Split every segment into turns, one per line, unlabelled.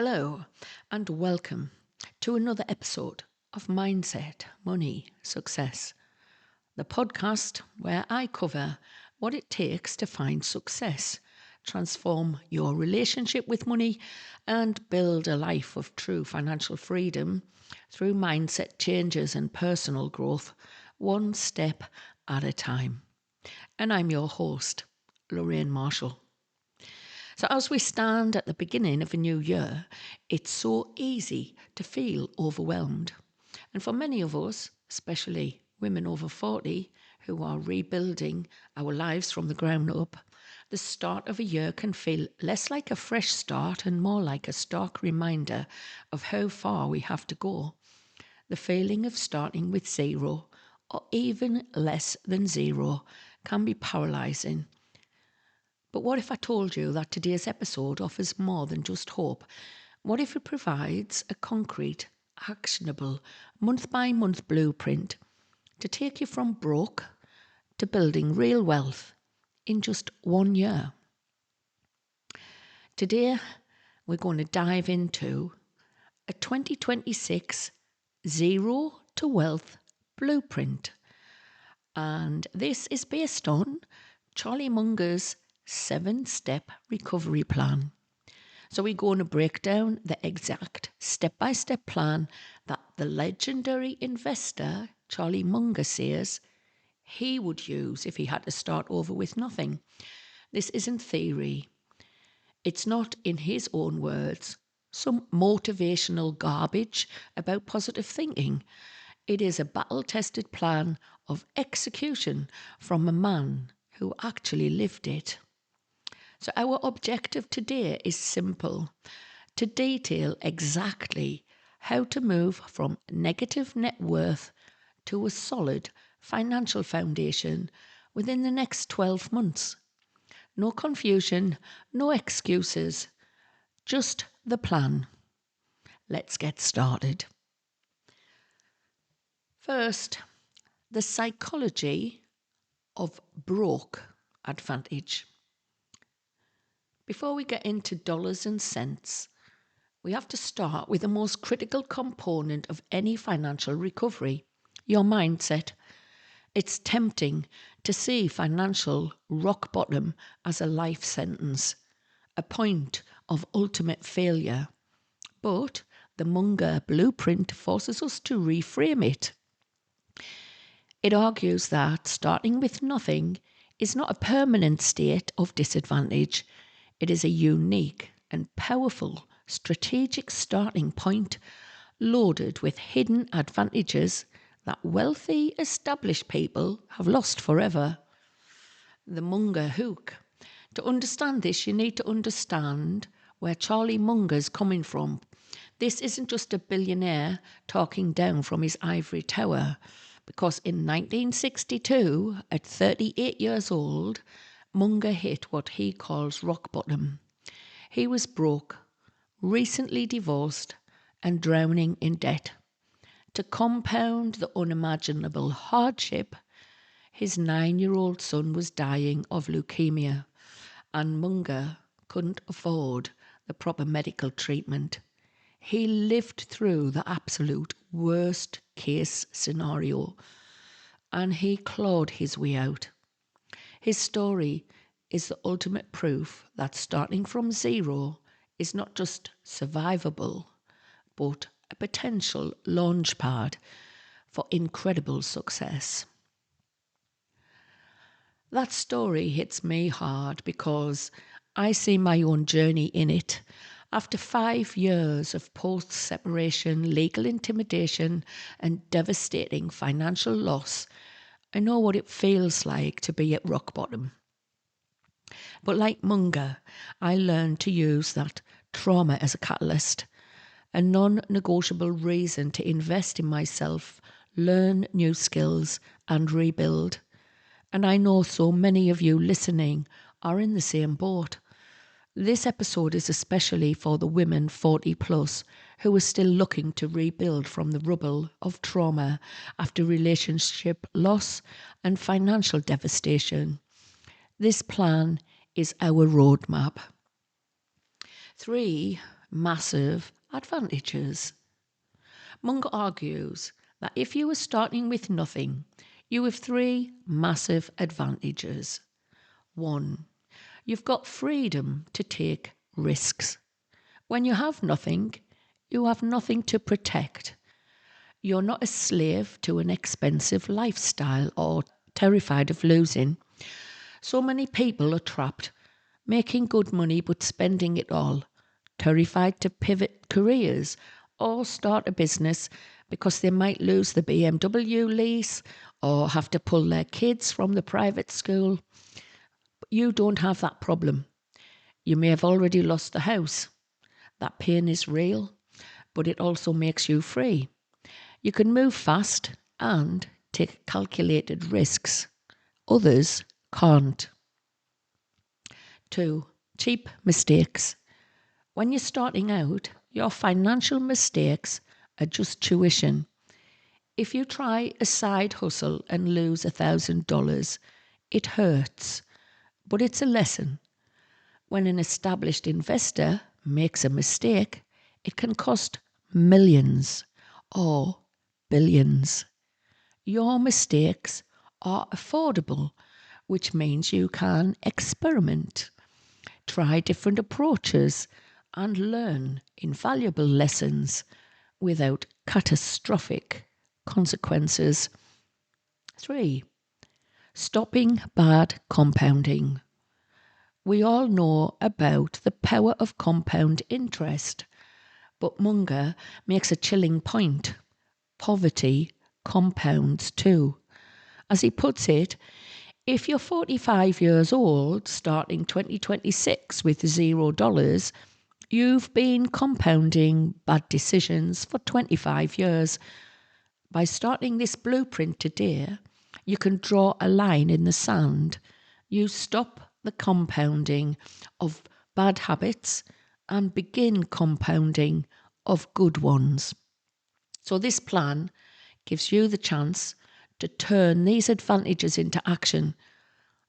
Hello, and welcome to another episode of Mindset, Money, Success, the podcast where I cover what it takes to find success, transform your relationship with money, and build a life of true financial freedom through mindset changes and personal growth, one step at a time. And I'm your host, Loraine Marshall. So, as we stand at the beginning of a new year, it's so easy to feel overwhelmed. And for many of us, especially women over 40 who are rebuilding our lives from the ground up, the start of a year can feel less like a fresh start and more like a stark reminder of how far we have to go. The feeling of starting with zero, or even less than zero, can be paralysing. But what if I told you that today's episode offers more than just hope? What if it provides a concrete, actionable, month-by-month blueprint to take you from broke to building real wealth in just 1 year? Today, we're going to dive into a 2026 Zero to Wealth blueprint. And this is based on Charlie Munger's 7-step recovery plan. So we're going to break down the exact step-by-step plan that the legendary investor Charlie Munger says he would use if he had to start over with nothing. This isn't theory. It's not, in his own words, some motivational garbage about positive thinking. It is a battle-tested plan of execution from a man who actually lived it. So our objective today is simple: to detail exactly how to move from negative net worth to a solid financial foundation within the next 12 months. No confusion, no excuses, just the plan. Let's get started. First, the psychology of broke advantage. Before we get into dollars and cents, we have to start with the most critical component of any financial recovery: your mindset. It's tempting to see financial rock bottom as a life sentence, a point of ultimate failure. But the Munger blueprint forces us to reframe it. It argues that starting with nothing is not a permanent state of disadvantage. It is a unique and powerful strategic starting point loaded with hidden advantages that wealthy, established people have lost forever. The Munger hook. To understand this, you need to understand where Charlie Munger's coming from. This isn't just a billionaire talking down from his ivory tower, because in 1962, at 38 years old, Munger hit what he calls rock bottom. He was broke, recently divorced, and drowning in debt. To compound the unimaginable hardship, his 9-year-old son was dying of leukemia, and Munger couldn't afford the proper medical treatment. He lived through the absolute worst case scenario, and he clawed his way out. His story is the ultimate proof that starting from zero is not just survivable, but a potential launchpad for incredible success. That story hits me hard because I see my own journey in it. After 5 years of post-separation legal intimidation and devastating financial loss, I know what it feels like to be at rock bottom. But like Munger, I learned to use that trauma as a catalyst, a non-negotiable reason to invest in myself, learn new skills, and rebuild. And I know so many of you listening are in the same boat. This episode is especially for the women 40 plus who are still looking to rebuild from the rubble of trauma after relationship loss and financial devastation. This plan is our roadmap. 3 massive advantages. Munger argues that if you are starting with nothing, you have three massive advantages. 1. You've got freedom to take risks. When you have nothing, you have nothing to protect. You're not a slave to an expensive lifestyle or terrified of losing. So many people are trapped, making good money but spending it all, terrified to pivot careers or start a business because they might lose the BMW lease or have to pull their kids from the private school. But you don't have that problem. You may have already lost the house. That pain is real, but it also makes you free. You can move fast and take calculated risks. Others can't. 2. Cheap mistakes. When you're starting out, your financial mistakes are just tuition. If you try a side hustle and lose $1,000, it hurts, but it's a lesson. When an established investor makes a mistake, it can cost millions or billions. Your mistakes are affordable, which means you can experiment, try different approaches, and learn invaluable lessons without catastrophic consequences. 3. Stopping bad compounding. We all know about the power of compound interest, but Munger makes a chilling point. Poverty compounds too. As he puts it, if you're 45 years old, starting 2026 with $0, you've been compounding bad decisions for 25 years. By starting this blueprint today, you can draw a line in the sand. You stop the compounding of bad habits and begin compounding of good ones. So this plan gives you the chance to turn these advantages into action.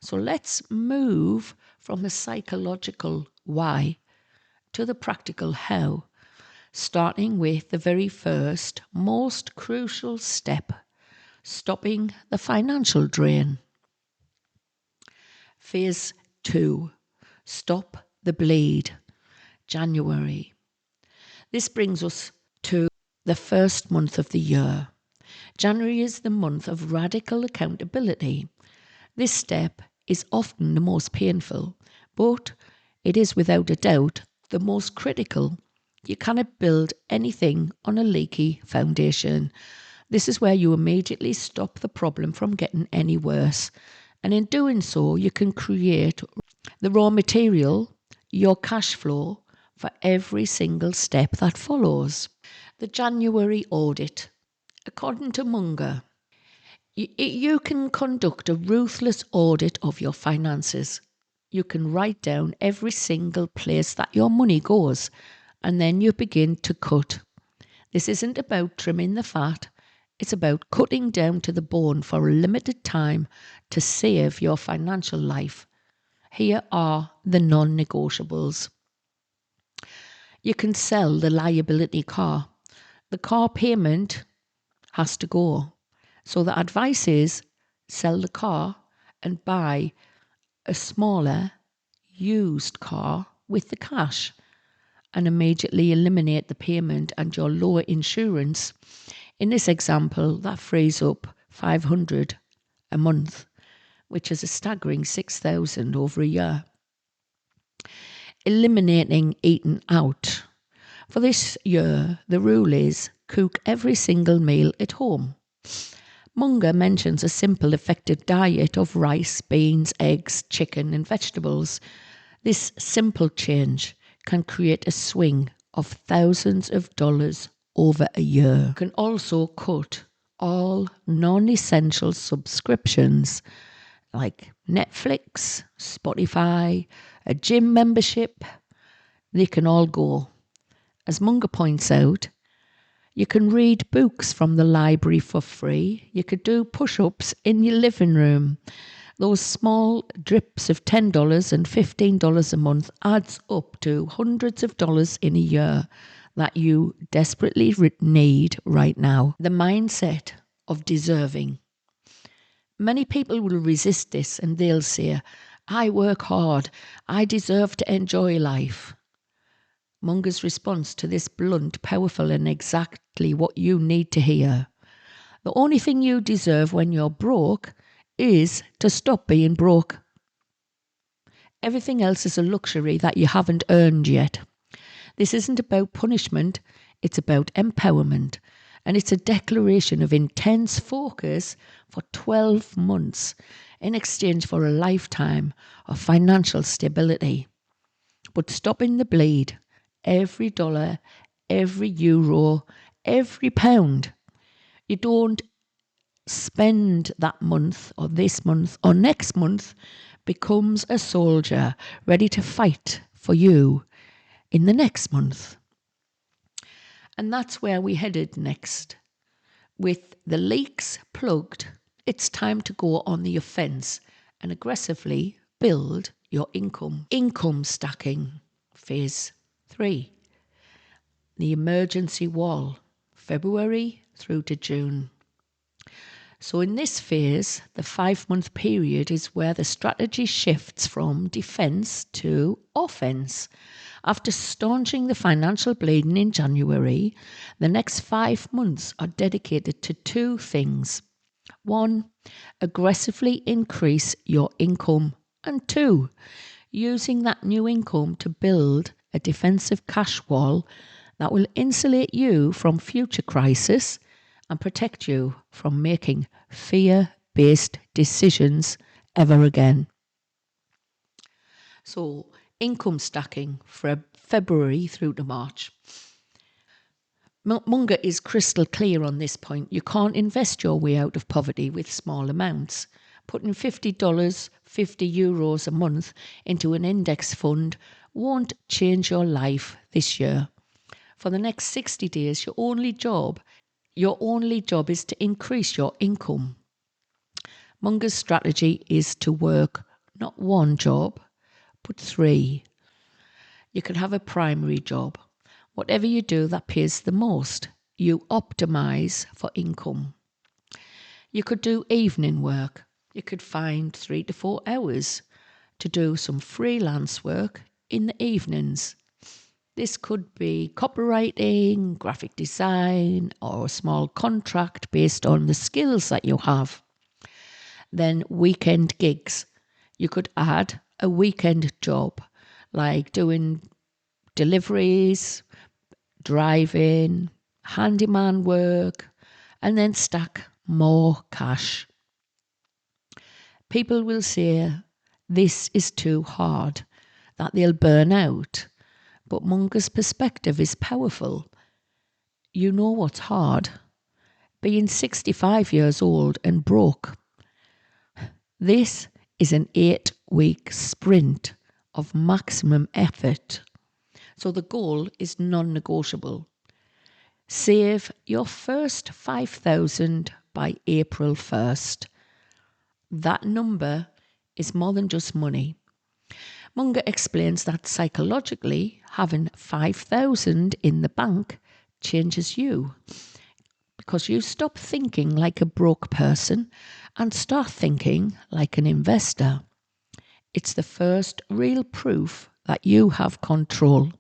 So let's move from the psychological why to the practical how, starting with the very first, most crucial step, stopping the financial drain. Phase 2, stop the bleed. January. This brings us to the first month of the year. January is the month of radical accountability. This step is often the most painful, but it is without a doubt the most critical. You cannot build anything on a leaky foundation. This is where you immediately stop the problem from getting any worse. And in doing so, you can create the raw material, your cash flow, for every single step that follows. The January audit. According to Munger, you can conduct a ruthless audit of your finances. You can write down every single place that your money goes, and then you begin to cut. This isn't about trimming the fat. It's about cutting down to the bone for a limited time to save your financial life. Here are the non-negotiables. You can sell the liability car. The car payment has to go. So the advice is sell the car and buy a smaller used car with the cash and immediately eliminate the payment and your lower insurance. In this example, that frees up $500 a month, which is a staggering $6,000 over a year. Eliminating eating out. For this year, the rule is cook every single meal at home. Munger mentions a simple, effective diet of rice, beans, eggs, chicken, and vegetables. This simple change can create a swing of thousands of dollars over a year. You can also cut all non-essential subscriptions like Netflix, Spotify, a gym membership. They can all go. As Munger points out, you can read books from the library for free. You could do push-ups in your living room. Those small drips of $10 and $15 a month adds up to hundreds of dollars in a year that you desperately need right now. The mindset of deserving. Many people will resist this and they'll say, I work hard, I deserve to enjoy life. Munger's response to this blunt, powerful and exactly what you need to hear. The only thing you deserve when you're broke is to stop being broke. Everything else is a luxury that you haven't earned yet. This isn't about punishment, it's about empowerment. And it's a declaration of intense focus for 12 months in exchange for a lifetime of financial stability. But stopping the bleed, every dollar, every euro, every pound. You don't spend that month or this month or next month becomes a soldier ready to fight for you in the next month. And that's where we headed next. With the leaks plugged, it's time to go on the offence and aggressively build your income. Income stacking, phase 3. The emergency wall, February through to June. So in this phase, the 5-month period is where the strategy shifts from defence to offence. After staunching the financial bleeding in January, the next 5 months are dedicated to 2 things. 1, aggressively increase your income. And 2, using that new income to build a defensive cash wall that will insulate you from future crisis and protect you from making fear-based decisions ever again. So, income stacking from February through to March. Munger is crystal clear on this point. You can't invest your way out of poverty with small amounts. Putting $50, 50 euros a month into an index fund won't change your life this year. For the next 60 days, your only job is to increase your income. Munger's strategy is to work not 1 job, but 3. You could have a primary job. Whatever you do that pays the most, you optimize for income. You could do evening work. You could find 3 to 4 hours to do some freelance work in the evenings. This could be copywriting, graphic design, or a small contract based on the skills that you have. Then weekend gigs. You could add a weekend job, like doing deliveries, driving, handyman work, and then stack more cash. People will say this is too hard, that they'll burn out. But Munger's perspective is powerful. You know what's hard? Being 65 years old and broke. This is an 8-week sprint of maximum effort. So the goal is non-negotiable. Save your first $5,000 by April 1st. That number is more than just money. Munger explains that psychologically, having $5,000 in the bank changes you because you stop thinking like a broke person and start thinking like an investor. It's the first real proof that you have control.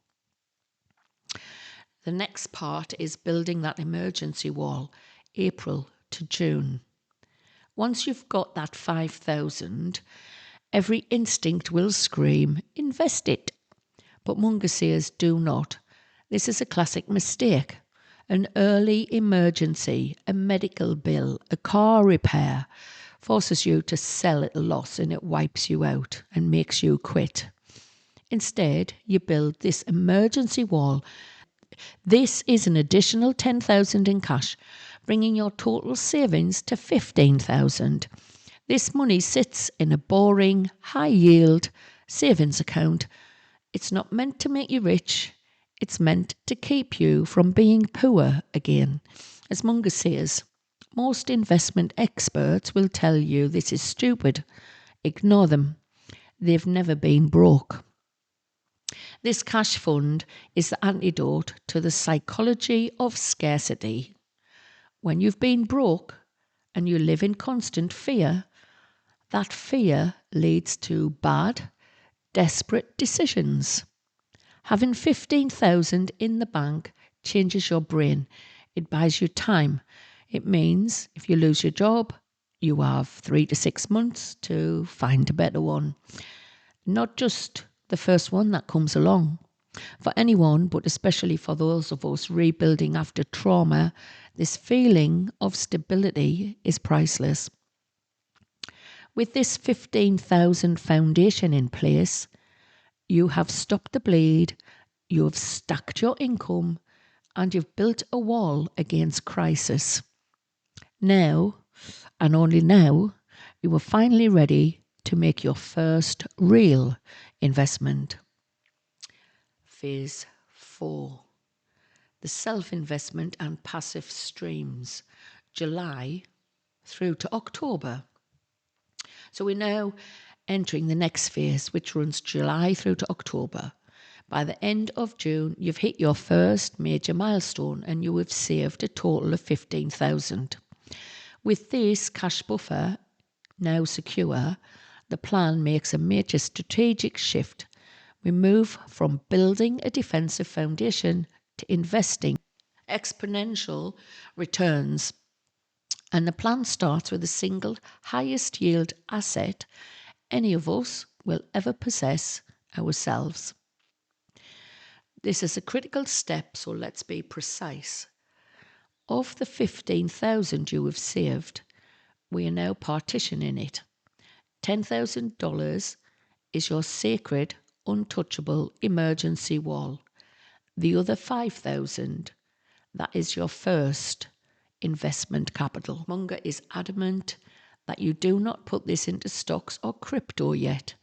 The next part is building that emergency wall, April to June. Once you've got that 5,000, every instinct will scream, invest it. But Munger says, do not. This is a classic mistake. An early emergency, a medical bill, a car repair forces you to sell at a loss and it wipes you out and makes you quit. Instead, you build this emergency wall. This is an additional 10,000 in cash, bringing your total savings to 15,000. This money sits in a boring, high-yield savings account. It's not meant to make you rich. It's meant to keep you from being poor again. As Munger says, most investment experts will tell you this is stupid. Ignore them. They've never been broke. This cash fund is the antidote to the psychology of scarcity. When you've been broke and you live in constant fear, that fear leads to bad, desperate decisions. Having 15,000 in the bank changes your brain. It buys you time. It means if you lose your job, you have 3 to 6 months to find a better one. Not just the first one that comes along. For anyone, but especially for those of us rebuilding after trauma, this feeling of stability is priceless. With this 15,000 foundation in place, you have stopped the bleed, you have stacked your income, and you've built a wall against crisis. Now, and only now, you are finally ready to make your first real investment. Phase 4. The self-investment and passive streams, July through to October. So we're now entering the next phase, which runs July through to October. By the end of June, you've hit your first major milestone and you have saved a total of 15,000. With this cash buffer now secure, the plan makes a major strategic shift. We move from building a defensive foundation to investing exponential returns. And the plan starts with the single highest yield asset any of us will ever possess ourselves. This is a critical step, so let's be precise. Of the 15,000 you have saved, we are now partitioning it. $10,000 is your sacred, untouchable emergency wall. The other 5,000, that is your first investment capital. Munger is adamant that you do not put this into stocks or crypto yet.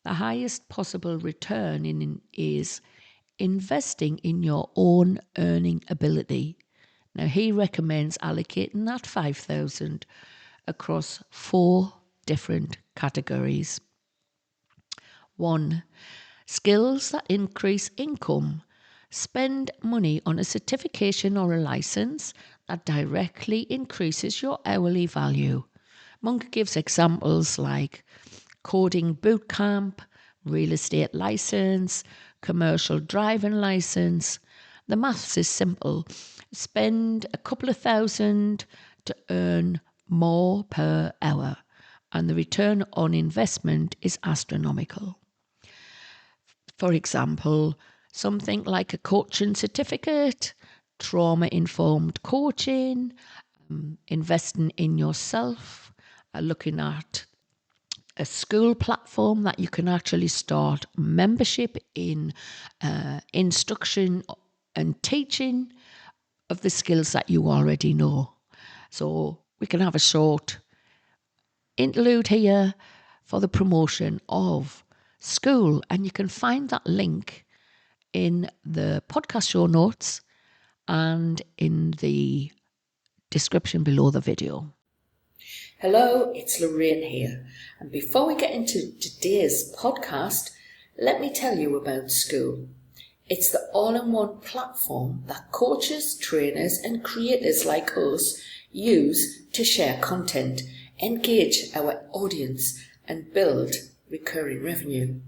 The highest possible return is investing in your own earning ability. Now, he recommends allocating that 5,000 across 4 different categories. 1. Skills that increase income. Spend money on a certification or a license that directly increases your hourly value. Munger gives examples like coding bootcamp, real estate license, commercial driving license. The maths is simple. Spend a couple of thousand to earn more per hour, and the return on investment is astronomical. For example, something like a coaching certificate, trauma-informed coaching, investing in yourself, looking at a school platform that you can actually start membership in instruction and teaching of the skills that you already know. So we can have a short interlude here for the promotion of school, and you can find that link in the podcast show notes and in the description below the video.
Hello, it's Loraine here, and before we get into today's podcast, let me tell you about school. It's the all-in-one platform that coaches, trainers and creators like us use to share content, engage our audience and build recurring revenue.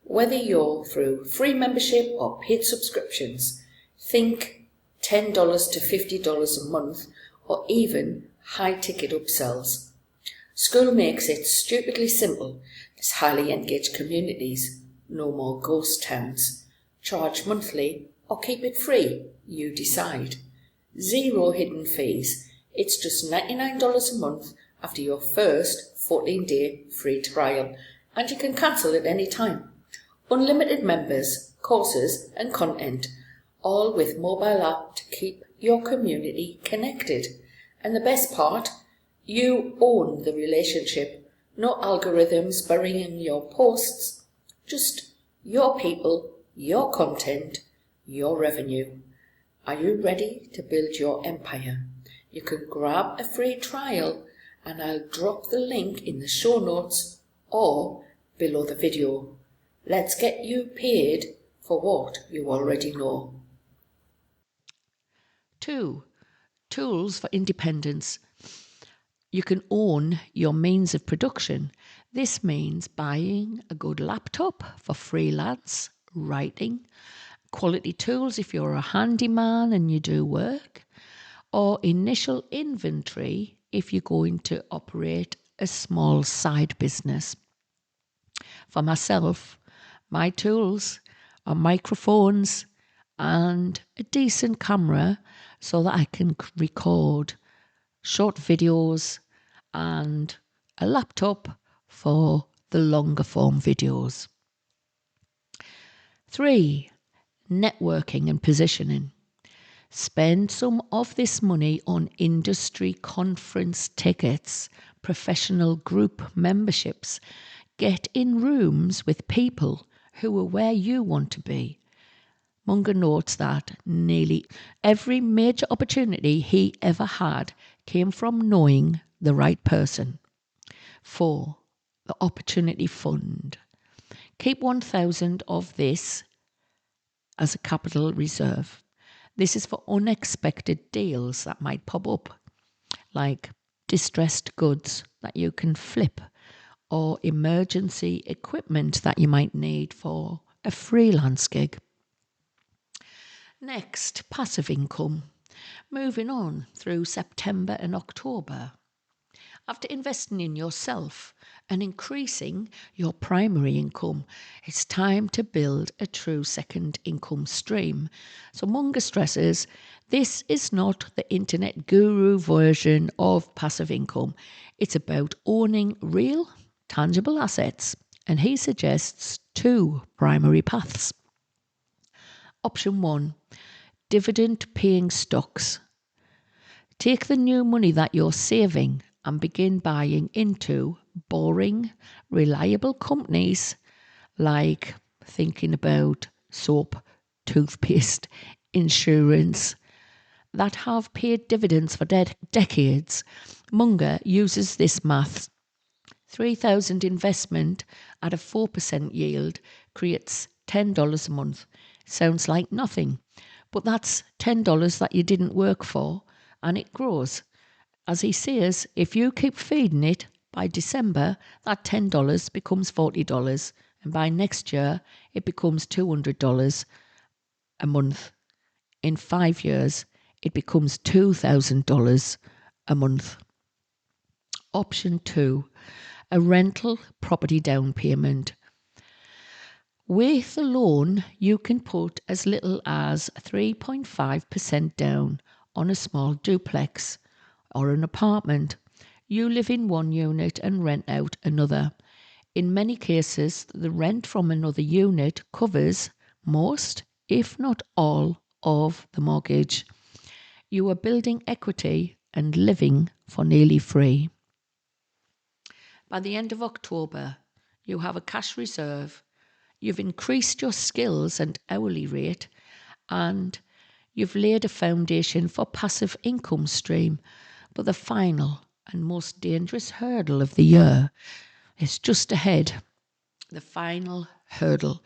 Whether you're through free membership or paid subscriptions, think $10 to $50 a month or even high-ticket upsells. School makes it stupidly simple. There's highly engaged communities, no more ghost towns. Charge monthly or keep it free, you decide. 0 hidden fees. It's just $99 a month after your first 14-day free trial, and you can cancel at any time. Unlimited members, courses and content, all with mobile app to keep your community connected. And the best part, you own the relationship. No algorithms burying your posts. Just your people, your content, your revenue. Are you ready to build your empire? You can grab a free trial and I'll drop the link in the show notes or below the video. Let's get you paid for what you already know.
2. Tools for independence. You can own your means of production. This means buying a good laptop for freelance writing, quality tools if you're a handyman and you do work, or initial inventory if you're going to operate a small side business. For myself, my tools are microphones and a decent camera so that I can record short videos and a laptop for the longer form videos. 3. Networking and positioning. Spend some of this money on industry conference tickets, professional group memberships. Get in rooms with people who are where you want to be. Munger notes that nearly every major opportunity he ever had came from knowing the right person. 4. The Opportunity Fund. Keep 1,000 of this as a capital reserve. This is for unexpected deals that might pop up, like distressed goods that you can flip or emergency equipment that you might need for a freelance gig. Next, passive income. Moving on through September and October. After investing in yourself and increasing your primary income, it's time to build a true second income stream. So Munger stresses this is not the internet guru version of passive income. It's about owning real, tangible assets. And he suggests 2 primary paths. Option 1, dividend paying stocks. Take the new money that you're saving and begin buying into boring, reliable companies like thinking about soap, toothpaste, insurance that have paid dividends for decades. Munger uses this maths. 3,000 investment at a 4% yield creates $10 a month. Sounds like nothing, but that's $10 that you didn't work for, and it grows. As he says, if you keep feeding it, by December, that $10 becomes $40, and by next year, it becomes $200 a month. In 5 years, it becomes $2,000 a month. Option 2, a rental property down payment. With a loan, you can put as little as 3.5% down on a small duplex or an apartment. You live in one unit and rent out another. In many cases, the rent from another unit covers most, if not all, of the mortgage. You are building equity and living for nearly free. By the end of October, you have a cash reserve, you've increased your skills and hourly rate, and you've laid a foundation for passive income stream. But the final and most dangerous hurdle of the year is just ahead. The final hurdle,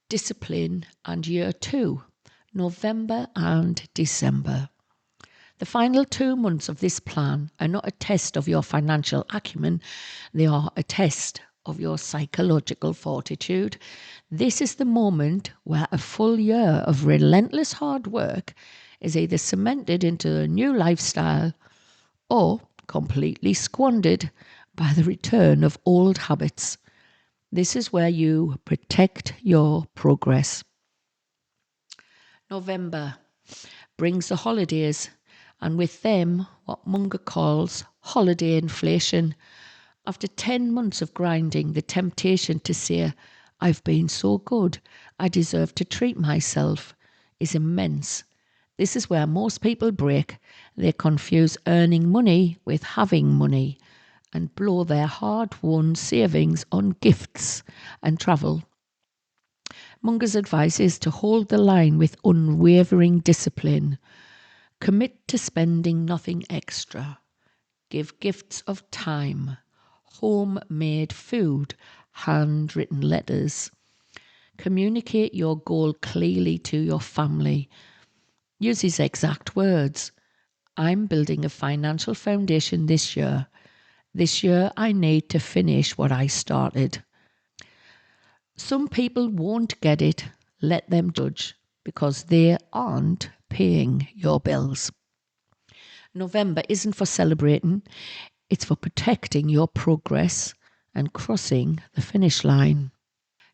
discipline, and year 2, November and December. The final 2 months of this plan are not a test of your financial acumen, they are a test of your psychological fortitude. This is the moment where a full year of relentless hard work is either cemented into a new lifestyle or completely squandered by the return of old habits. This is where you protect your progress. November brings the holidays, and with them, what Munger calls holiday inflation. After 10 months of grinding, the temptation to say, I've been so good, I deserve to treat myself, is immense. This is where most people break. They confuse earning money with having money and blow their hard-won savings on gifts and travel. Munger's advice is to hold the line with unwavering discipline. Commit to spending nothing extra. Give gifts of time. homemade food, handwritten letters. Communicate your goal clearly to your family. Use his exact words. I'm building a financial foundation this year. This year I need to finish what I started. Some people won't get it. Let them judge because they aren't paying your bills. November isn't for celebrating. It's for protecting your progress and crossing the finish line.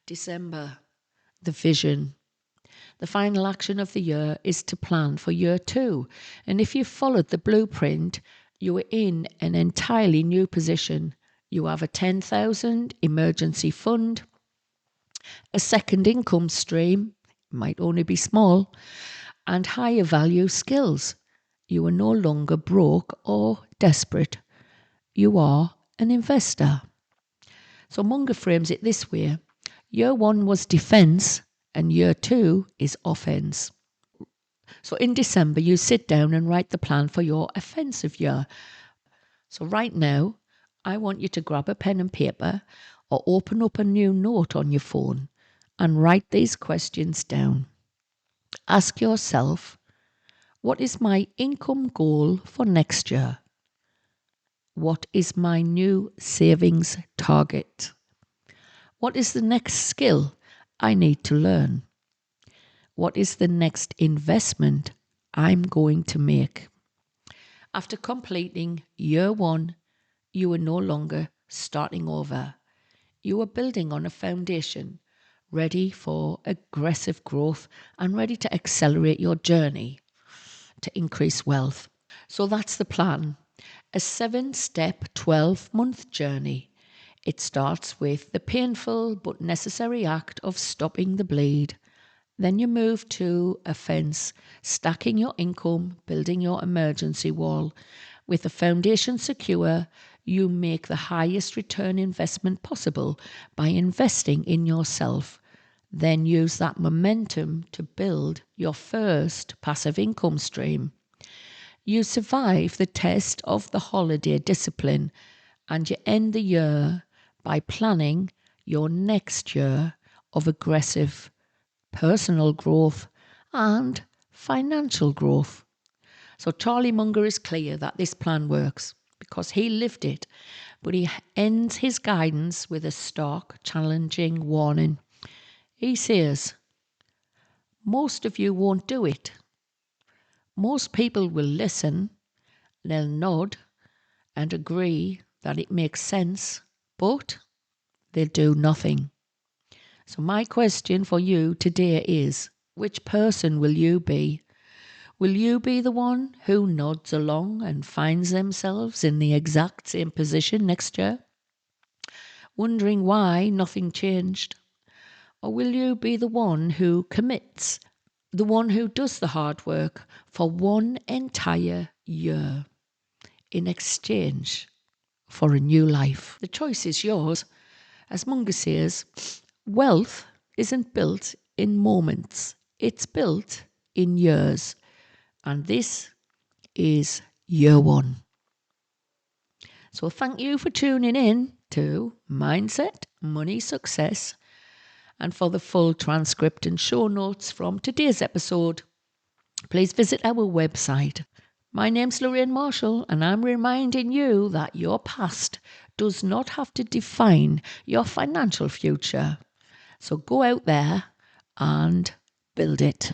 December, the vision. The final action of the year is to plan for year 2. And if you followed the blueprint, you are in an entirely new position. You have a 10,000 emergency fund, a second income stream, might only be small, and higher value skills. You are no longer broke or desperate. You are an investor. So Munger frames it this way. Year 1 was defense and year 2 is offense. So in December, you sit down and write the plan for your offensive year. So right now, I want you to grab a pen and paper or open up a new note on your phone and write these questions down. Ask yourself, what is my income goal for next year? What is my new savings target? What is the next skill I need to learn? What is the next investment I'm going to make? After completing year 1, you are no longer starting over. You are building on a foundation ready for aggressive growth and ready to accelerate your journey to increase wealth. So that's the plan. A 7-step, 12-month journey. It starts with the painful but necessary act of stopping the bleed. Then you move to offense, stacking your income, building your emergency wall. With the foundation secure, you make the highest return investment possible by investing in yourself. Then use that momentum to build your first passive income stream. You survive the test of the holiday discipline and you end the year by planning your next year of aggressive personal growth and financial growth. So Charlie Munger is clear that this plan works because he lived it, but he ends his guidance with a stark, challenging warning. He says, most of you won't do it. Most people will listen, they'll nod and agree that it makes sense, but they'll do nothing. So my question for you today is, which person will you be? Will you be the one who nods along and finds themselves in the exact same position next year, wondering why nothing changed? Or will you be the one who commits, the one who does the hard work for one entire year in exchange for a new life? The choice is yours. As Munger says, wealth isn't built in moments, it's built in years. And this is year 1. So thank you for tuning in to Mindset, Money, Success. And for the full transcript and show notes from today's episode, please visit our website. My name's Loraine Marshall, and I'm reminding you that your past does not have to define your financial future. So go out there and build it.